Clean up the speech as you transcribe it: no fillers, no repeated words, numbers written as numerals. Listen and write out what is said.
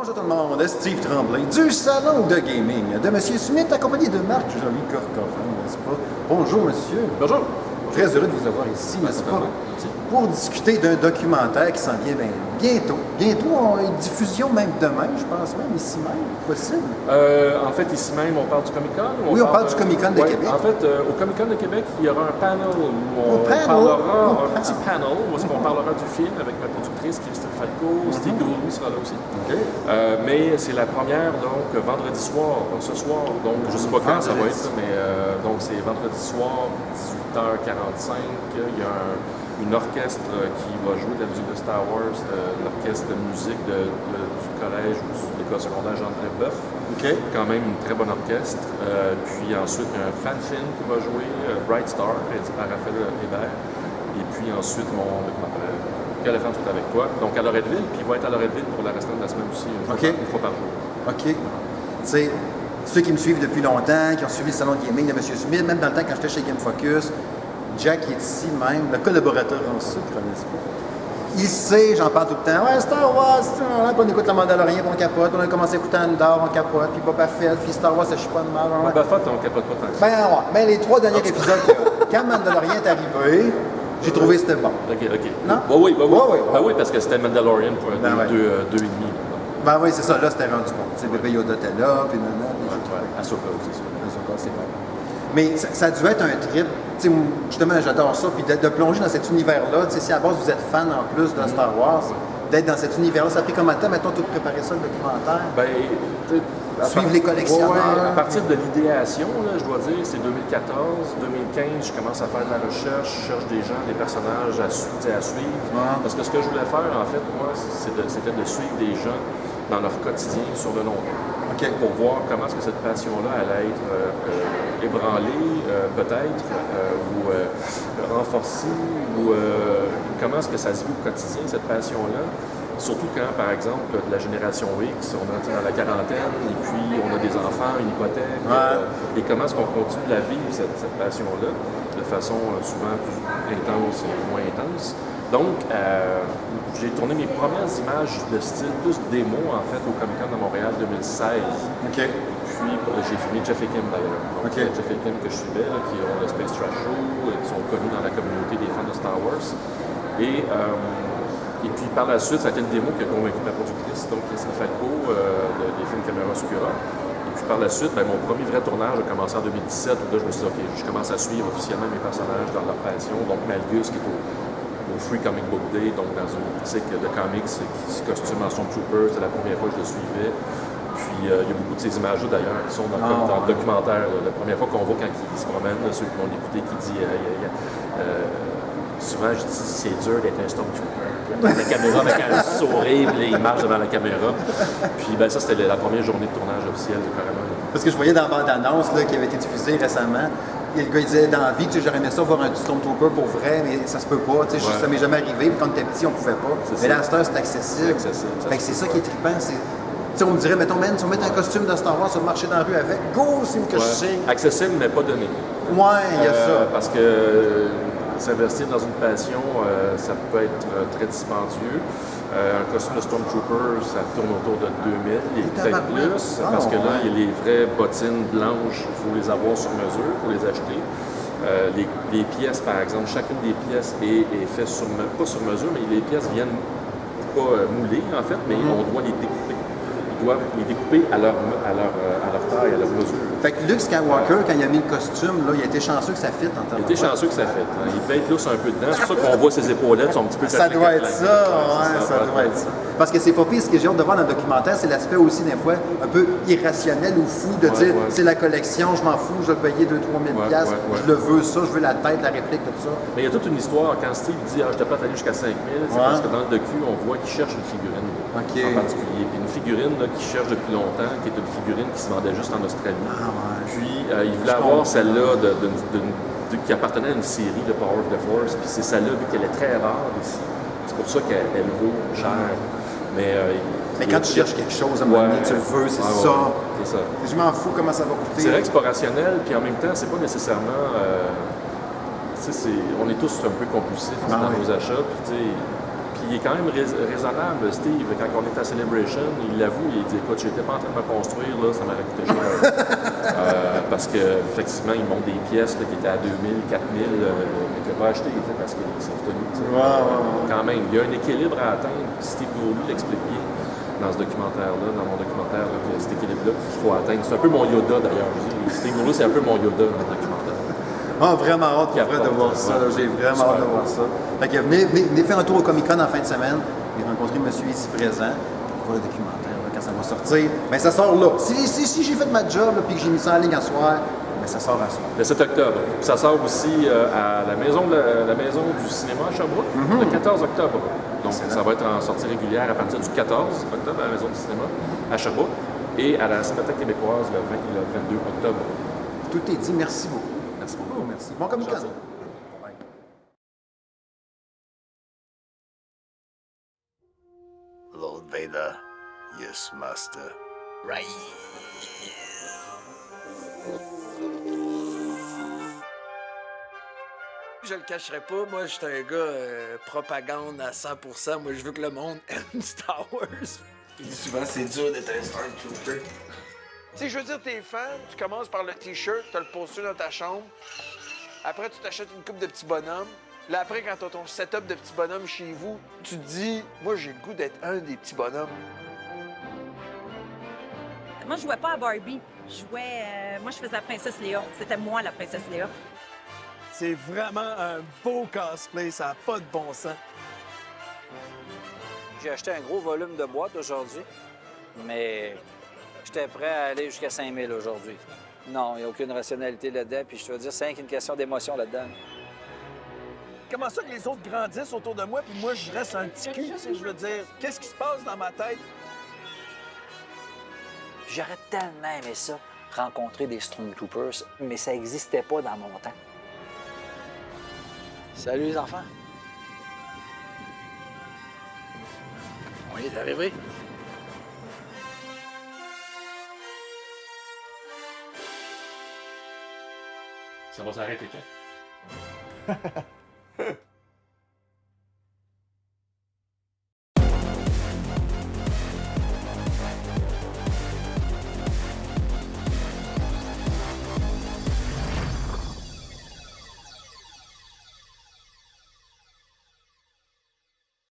Bonjour tout le monde, Steve Tremblay du Salon de Gaming de M. Smith, accompagné de Marc-Jean-Louis Corcoran, n'est-ce pas? Bonjour monsieur. Bonjour. Très heureux de vous avoir ici, n'est-ce pas? Pour discuter d'un documentaire qui s'en vient bientôt. Bientôt, diffusion même demain, je pense même, ici même, possible. En fait, ici même, on parle du Comic-Con? Oui, on parle du Comic-Con de Québec. En fait, au Comic-Con de Québec, il y aura un panel où on parlera, un petit panel où on parlera du film avec ma productrice, Christine Falco, Steve Goulou sera là aussi. Okay. Mais c'est la première, donc, vendredi soir, ce soir. Donc, je ne sais pas quand ça va être, mais donc c'est vendredi soir, 18h45. Il y a une orchestre qui va jouer de la musique de Star Wars, l'orchestre de musique du collège ou de l'école secondaire Jean-André Boeuf. Okay. Quand même une très bonne orchestre. Puis ensuite, il y a un fan-film qui va jouer, Bright Star, par Raphaël Hébert. Et puis ensuite, mon documentaire, Quel éléphant tout avec toi. Donc à Loretteville, puis il va être à Loretteville pour la restante de la semaine aussi, une fois par jour. OK. Tu sais, ceux qui me suivent depuis longtemps, qui ont suivi le salon de gaming de M. Smith, même dans le temps quand j'étais chez Game Focus, Jack est ici même, le collaborateur en sucre, n'est-ce pas? Il sait, j'en parle tout le temps. Ouais, Star Wars, puis on écoute le Mandalorian, puis on capote. On a commencé à écouter Andor, on capote. Puis Boba Fett, puis Star Wars, ça chie pas de mal. Boba Fett, on capote pas tant que ça. Ben ouais, mais les 3 derniers épisodes, quand Mandalorian est arrivé, j'ai trouvé que c'était bon. OK. Non? Oui, parce que c'était Mandalorian pour deux et demi. Ben oui, c'est ça. Là, c'était rendu bon. Tu sais, bébé Yoda était là, puis Ahsoka aussi, c'est sûr. Ahsoka, c'est bon. Mais ça a dû être un trip. T'sais, justement, j'adore ça. Puis de plonger dans cet univers-là, si à base vous êtes fan en plus de Star Wars, d'être dans cet univers-là, ça a pris combien de temps, mettons, tout préparer ça, le documentaire? Suivre les collectionneurs. Ouais, à partir de l'idéation, je dois dire, c'est 2014, 2015, je commence à faire de la recherche, je cherche des gens, des personnages à suivre. Ouais. Parce que ce que je voulais faire, en fait, moi, c'était de suivre des gens dans leur quotidien sur le long terme. Okay. Pour voir comment est-ce que cette passion-là allait être ébranlée, peut-être, ou renforcée, ou comment est-ce que ça se vit au quotidien, cette passion-là. Surtout quand, par exemple, de la génération X, on est dans la quarantaine, et puis on a des enfants, une hypothèque, et comment est-ce qu'on continue à vivre cette passion-là de façon souvent plus intense et moins intense. Donc, j'ai tourné mes premières images de style, plus démo, en fait, au Comic-Con de Montréal 2016. OK. Puis, j'ai filmé Jeff et Kim, d'ailleurs. Okay. Jeff et Kim que je suivais, là, qui ont le Space Trash Show, qui sont connus dans la communauté des fans de Star Wars. Et puis, par la suite, ça a été une démo qui a convaincu ma productrice, donc Christine Falco, des films Caméra Obscura. Et puis, par la suite, mon premier vrai tournage a commencé en 2017, où là, je me suis dit, OK, je commence à suivre officiellement mes personnages dans leur passion. Donc, Malgus, qui est au Free Comic Book Day, donc dans une boutique de comics qui se costume en Stormtrooper. C'était la première fois que je le suivais. Puis il y a beaucoup de ces images-là d'ailleurs qui sont dans le documentaire. La première fois qu'on voit quand il se promène, ceux qui vont l'écouter, qui dit souvent je dis c'est dur d'être un Stormtrooper. La caméra avec un sourire, puis il marche devant la caméra. Puis ça c'était la première journée de tournage officielle carrément. Parce que je voyais dans la bande-annonce qui avait été diffusée récemment. Et le gars il disait dans la vie, j'aurais aimé ça voir un Stormtrooper pour vrai, mais ça se peut pas. Ça m'est jamais arrivé. Puis quand on était petit, on pouvait pas. Mais là, à cette heure, c'est accessible. Fait que c'est ça qui est trippant. On me dirait, mettons, si on met un costume de Star Wars, on va marcher dans la rue avec. Go, c'est que je sais. Accessible, mais pas donné. Ouais, il y a ça. Parce que s'investir dans une passion, ça peut être très dispendieux. Un costume de Stormtrooper, ça tourne autour de 2000, et peut-être plus, parce que là, il y a les vraies bottines blanches, il faut les avoir sur mesure, il faut les acheter. Les pièces, par exemple, chacune des pièces est faite pas sur mesure, mais les pièces viennent pas moulées, en fait, mais on doit les découper. Ils doivent les découper à leur taille, à leur mesure. Fait que Luke Skywalker, quand il a mis le costume, là, il a été chanceux que ça fitte en temps. Il a été chanceux que ça fitte. Il devait être lousse un peu dedans. C'est pour ça qu'on voit ses épaulettes sont un petit peu ça doit être ça, ça doit être ça. Parce que c'est pas pire, ce que j'ai hâte de voir dans le documentaire, c'est l'aspect aussi, des fois, un peu irrationnel ou fou de dire, c'est la collection, je m'en fous, je vais payer 2-3 000 $, je le veux ça, je veux la tête, la réplique, tout ça. Mais il y a toute une histoire. Quand Steve dit, je t'ai pas allé jusqu'à 5 000, c'est parce que dans le docu, on voit qu'il cherche une figurine en particulier. Puis une figurine qu'il cherche depuis longtemps, qui est une figurine qui se vendait juste en Australie. Puis il voulait avoir celle-là qui appartenait à une série de Power of the Force. Puis c'est celle-là, vu qu'elle est très rare ici. C'est pour ça qu'elle vaut cher. Mais quand tu cherches quelque chose, à un moment donné, tu le veux, c'est ça. C'est ça. Je m'en fous comment ça va coûter. C'est explorationnel, puis en même temps, c'est pas nécessairement. On est tous un peu compulsifs dans nos achats. Puis il est quand même raisonnable, Steve. Quand on est à Celebration, il l'avoue, il dit écoute, j'étais pas en train de me construire, là, ça m'aurait coûté cher. Parce qu'effectivement, ils montent des pièces là, qui étaient à 2000, 4000, mais qu'il n'a pas acheté parce qu'ils sont retenus. Quand même, il y a un équilibre à atteindre. Steve Gourley l'explique bien dans ce documentaire-là, dans mon documentaire, là, cet équilibre-là qu'il faut atteindre. C'est un peu mon Yoda d'ailleurs. Steve Gourley, c'est un peu mon Yoda dans le documentaire. Ah, vraiment hâte pour vrai de voir ça. J'ai vraiment hâte de voir ça. Fait que venez faire un tour au Comic-Con en fin de semaine et rencontrer monsieur ici présent pour le documentaire, là, quand ça va sortir. Mais ça sort là. Si j'ai fait ma job et que j'ai mis ça en ligne à soir, ben ça sort à soir. Le 7 octobre. Puis ça sort aussi à la maison du cinéma à Sherbrooke, le 14 octobre. Donc ça va être en sortie régulière à partir du 14 octobre à la maison du cinéma à Sherbrooke et à la Cinémathèque québécoise le 20 et le 22 octobre. Tout est dit. Merci beaucoup. Merci beaucoup. Merci. Bon Comic-Con. Lord Vader, yes, master. Right. Je le cacherai pas, moi, j'étais un gars propagande à 100%. Moi, je veux que le monde aime Star Wars. Il dit souvent, c'est dur d'être un Stormtrooper. Tu sais, je veux dire, t'es fan, tu commences par le T-shirt, t'as le poster dans ta chambre. Après, tu t'achètes une coupe de petits bonhommes. Là, après, quand t'as ton setup de petits bonhommes chez vous, tu te dis, moi, j'ai le goût d'être un des petits bonhommes. Moi, je jouais pas à Barbie. Moi, je faisais la princesse Léa. C'était moi, la princesse Léa. C'est vraiment un beau cosplay, ça n'a pas de bon sens. J'ai acheté un gros volume de boîtes aujourd'hui, mais j'étais prêt à aller jusqu'à 5000 aujourd'hui. Non, il n'y a aucune rationalité là-dedans, puis je te veux dire, c'est rien qu'une question d'émotion là-dedans. Comment ça que les autres grandissent autour de moi, puis moi, je reste un petit cul, tu sais, je veux dire, qu'est-ce qui se passe dans ma tête? J'aurais tellement aimé ça, rencontrer des Stormtroopers, mais ça n'existait pas dans mon temps. Salut les enfants. On est arrivé. Ça va s'arrêter quand?